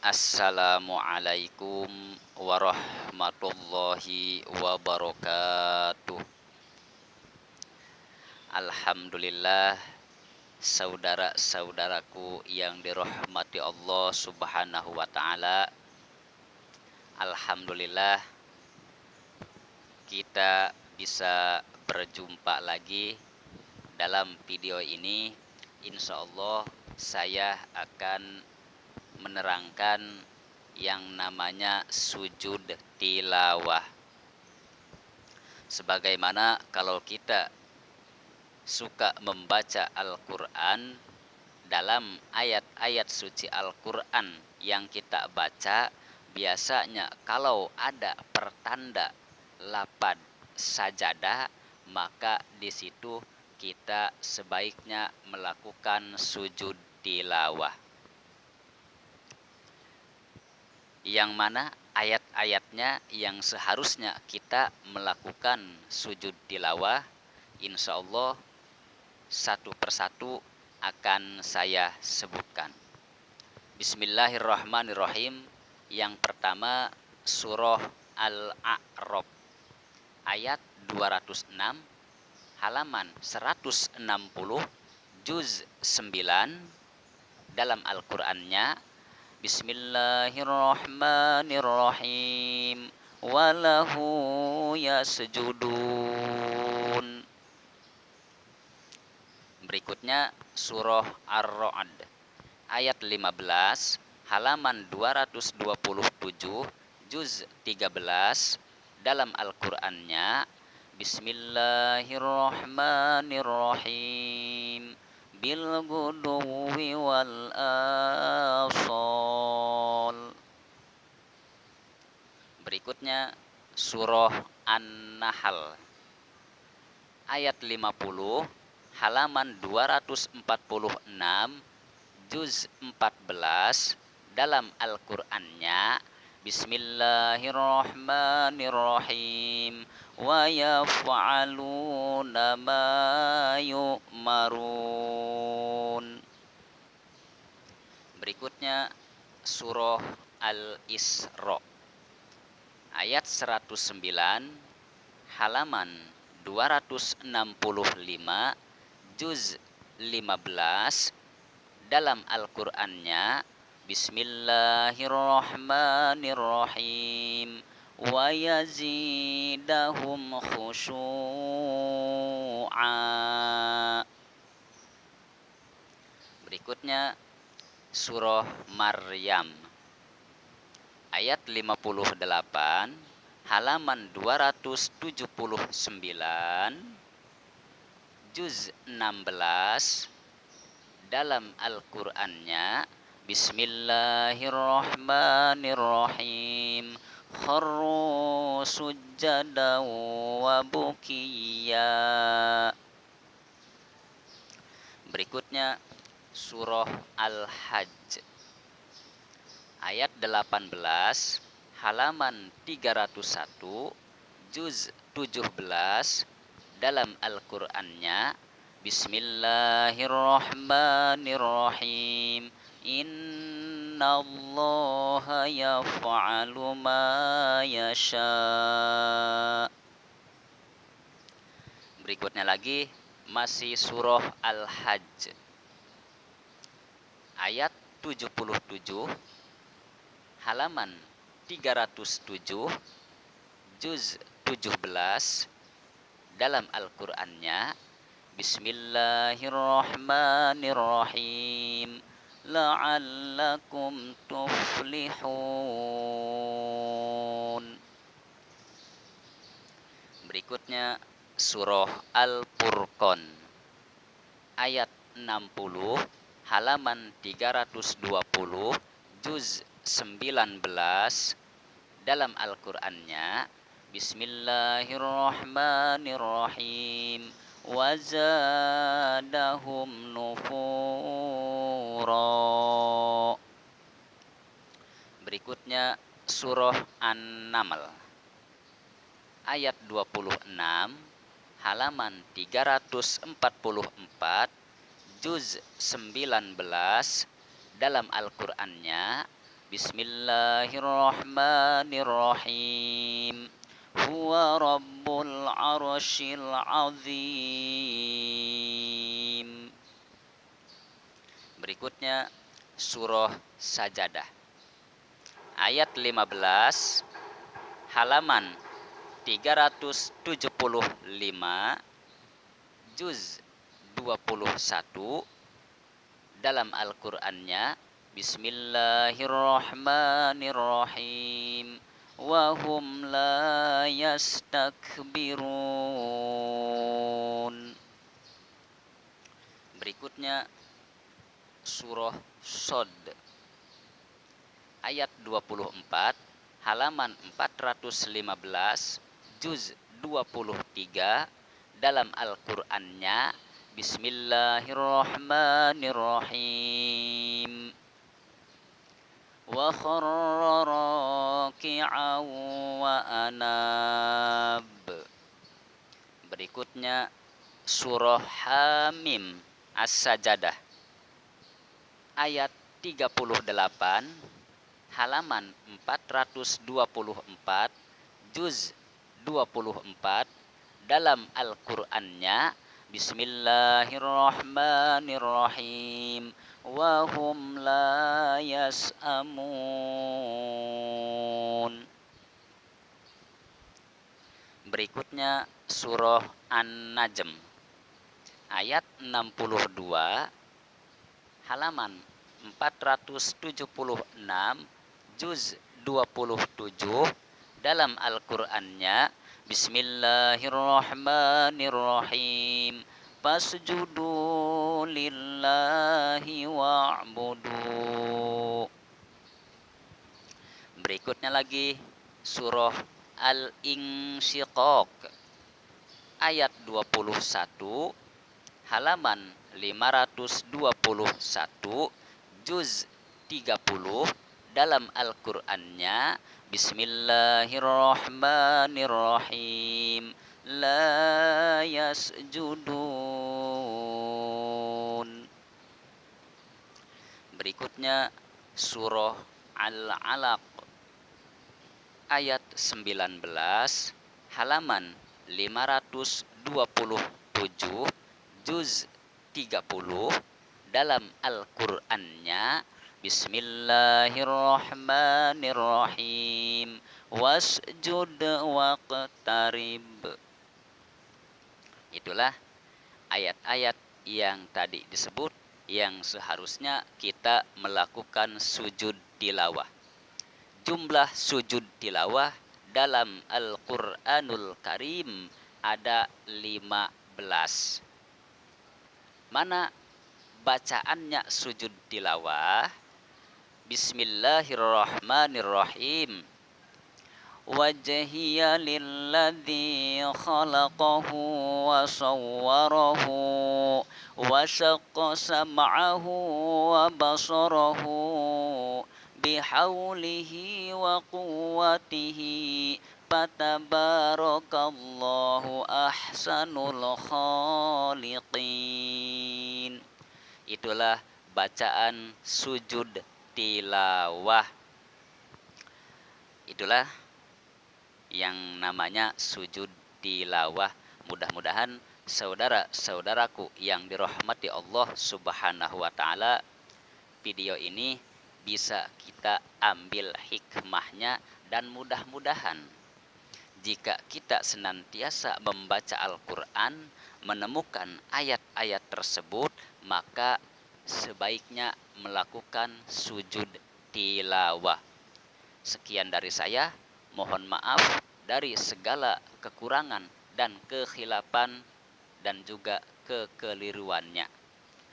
Assalamualaikum warahmatullahi wabarakatuh. Alhamdulillah, saudara-saudaraku yang dirahmati Allah Subhanahu wa taala. Alhamdulillah kita bisa berjumpa lagi dalam video ini. Insya Allah saya akan menerangkan yang namanya sujud tilawah. Sebagaimana kalau kita suka membaca Al-Quran, dalam ayat-ayat suci Al-Quran yang kita baca, biasanya kalau ada pertanda lapad sajadah, maka di situ kita sebaiknya melakukan sujud tilawah. Yang mana ayat-ayatnya yang seharusnya kita melakukan sujud tilawah, insya Allah satu persatu akan saya sebutkan. Bismillahirrahmanirrahim. Yang pertama surah Al-A'raf ayat 206, halaman 160, juz 9 dalam Al-Qur'annya. Bismillahirrahmanirrahim. Walahu yasjudun. Berikutnya surah Ar-Ra'd ayat 15, halaman 227, juz 13 dalam Al-Qur'annya. Bismillahirrahmanirrahim. Bil guduwi wal asal. Berikutnya surah An-Nahl ayat 50, halaman 246, juz 14 dalam Al-Qur'annya. Bismillahirrahmanirrahim. Wa yaf'aluna ma yu'marun. Berikutnya surah Al-Isra ayat 109, halaman 265, juz 15 dalam Al-Qur'annya. Bismillahirrahmanirrahim. Wa yazidahum khusyu'a. Berikutnya surah Maryam ayat 58, halaman 279, juz 16 dalam Al-Qur'annya. Bismillahirrahmanirrahim. Kharru sujjada wa bukiya. Berikutnya surah Al-Hajj ayat 18, halaman 301, juz 17 dalam Al-Qur'annya. Bismillahirrahmanirrahim. Innallaha yaf'alu ma yasha. Berikutnya lagi masih surah Al-Hajj ayat 77, halaman 307, juz 17 dalam Al-Qur'annya. Bismillahirrahmanirrahim. La'allakum tuflihun. Berikutnya surah Al-Furqan ayat 60, halaman 320, juz 19 dalam Al-Qur'annya. Bismillahirrahmanirrahim. Wa zadahum nufura. Berikutnya surah An-Naml ayat 26, halaman 344, juz 19 dalam Al-Qur'annya. Bismillahirrahmanirrahim. Huwa rabbul arsyil azim. Berikutnya surah Sajadah ayat 15 halaman 375 juz 21 dalam Al-Qur'annya. Bismillahirrahmanirrahim. Wa hum la yastakbirun. Berikutnya surah Shad ayat 24 halaman 415 juz 23 dalam Al-Qur'annya. Bismillahirrahmanirrahim. Wa kharra raki'an wa anab. Berikutnya surah Hamim As-Sajadah ayat 38 halaman 424 juz 24 dalam Al-Qur'annya. Bismillahirrahmanirrahim. Wa hum la yas'amun. Berikutnya surah An-Najm ayat 62 halaman 476 juz 27 dalam Al-Qur'annya. Bismillahirrahmanirrahim. Fasjudu lillahi wa'budu. Berikutnya lagi surah Al-Insyiqaq ayat 21 halaman 521 juz 30 dalam Al-Qur'annya. Bismillahirrahmanirrahim. La yasjudun. Berikutnya surah Al-Alaq ayat 19 halaman 527 juz 30 dalam Al-Qur'annya. Bismillahirrahmanirrahim. Wasjud waqtarib. Itulah ayat-ayat yang tadi disebut yang seharusnya kita melakukan sujud tilawah. Jumlah sujud tilawah dalam Al-Qur'anul Karim ada 15. Mana bacaannya sujud tilawah? Bismillahirrahmanirrahim. Wajhiya lilladzi khalaqahu wa sawwarahu wa syaqqa sam'ahu wa basarahu bihaulihi wa quwwatihi fatabarakallahu ahsanul khaliqin. Itulah bacaan sujud tilawah. Itulah yang namanya sujud tilawah. Mudah-mudahan saudara-saudaraku yang dirahmati Allah Subhanahu wa taala, video ini bisa kita ambil hikmahnya, dan mudah-mudahan jika kita senantiasa membaca Al-Qur'an, menemukan ayat-ayat tersebut, maka sebaiknya melakukan sujud tilawah. Sekian dari saya, mohon maaf dari segala kekurangan dan kekhilafan dan juga kekeliruannya.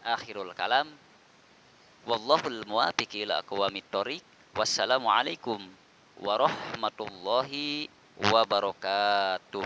Akhirul kalam, wallahul muwaffiq ila aqwamit thoriq. Wassalamualaikum warahmatullahi wabarakatuh.